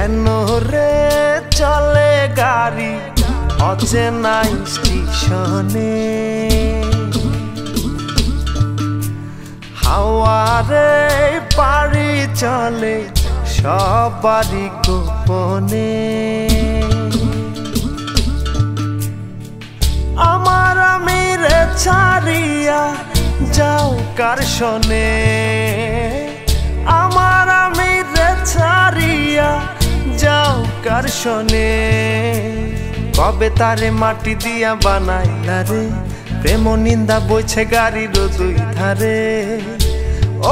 কেন রে চলে গাড়ি অচেনা স্টেশনে, হাওয়ারে পাড়ি চলে সবারই গোপনে। আমার আমিরে ছাড়িয়া যাও কার শোনে, আমার আমিরে ছাড়িয়া যাও কার শোনে। কবে তারে মাটি দিয়া বানাইলা রে, প্রেম নিন্দা বইছে গাড়ির দুই ধারে।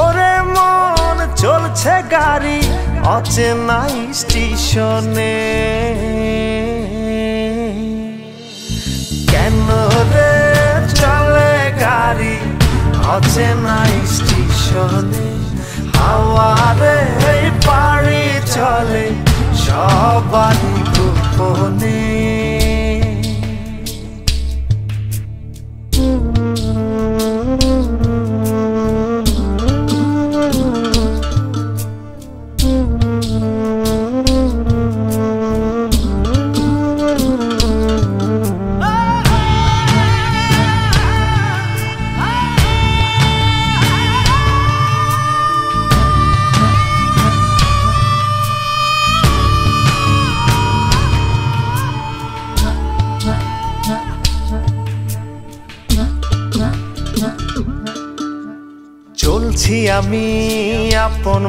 ওরে মন চলছে গাড়ি অচেনা স্টেশনে, কেন রে চলে গাড়ি অচেনা স্টেশনে, হাওয়ারে পাড়ি চলে সবারই গোপনে। চলছি আমি আপন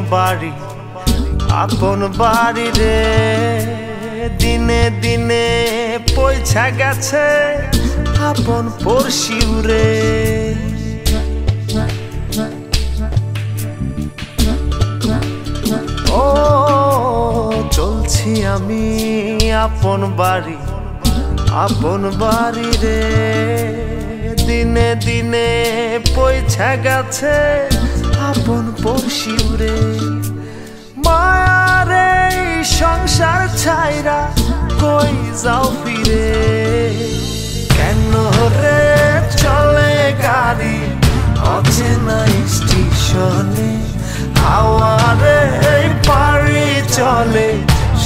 বাড়ি রে, দিনে দিনে পয়সা গেছে আপন পড়শিও রে। ও চলছি আমি আপন বাড়ি রে, দিনে দিনে পয়সা গেছে আপন পড়শিও রে। মায়ারে সংসার ছাইরা কই যাও ফিরে, কেন রে চলে গাড়ি অচেনা স্টেশনে, হাওয়ারে পাড়ি চলে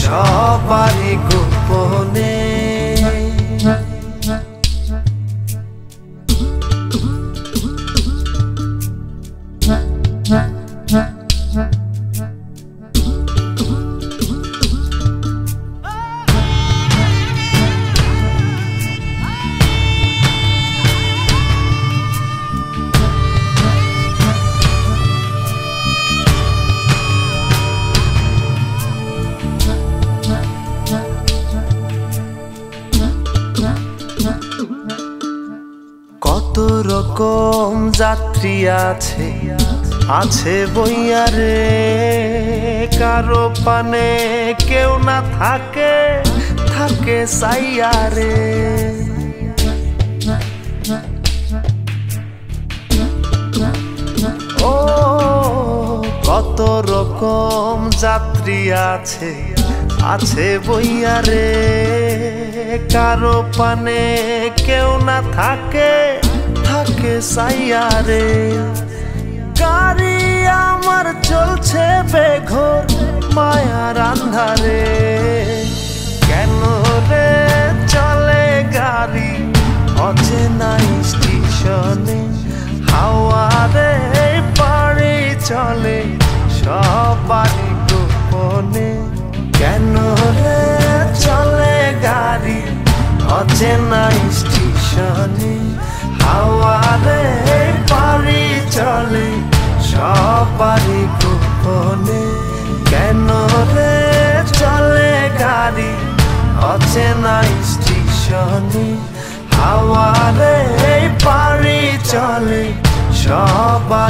সবারই গোপনে। কত রকম যাত্রী আছে বইয়া রে, কারো পানে কেউ না থাকে সাইয়া রে। ও কত রকম যাত্রী আছে বইয়া রে, কারো পানে কেউ না থাকে সাইয়া রে। গাড়ি আমার চলছে বেঘোর মায়ার আন্ধারে, কেন রে চলে গাড়ি অচেনা স্টেশনে, হাওয়ারে পাড়ি চলে সবারই গোপনে। কেন রে চলে গাড়ি অচেনা স্টেশনে, হাওয়ারে পাড়ি চলে সবারই গোপনে। কেন রে চলে গাড়ি অচেনা স্টেশনে, হাওয়ারে পাড়ি চলে সবারই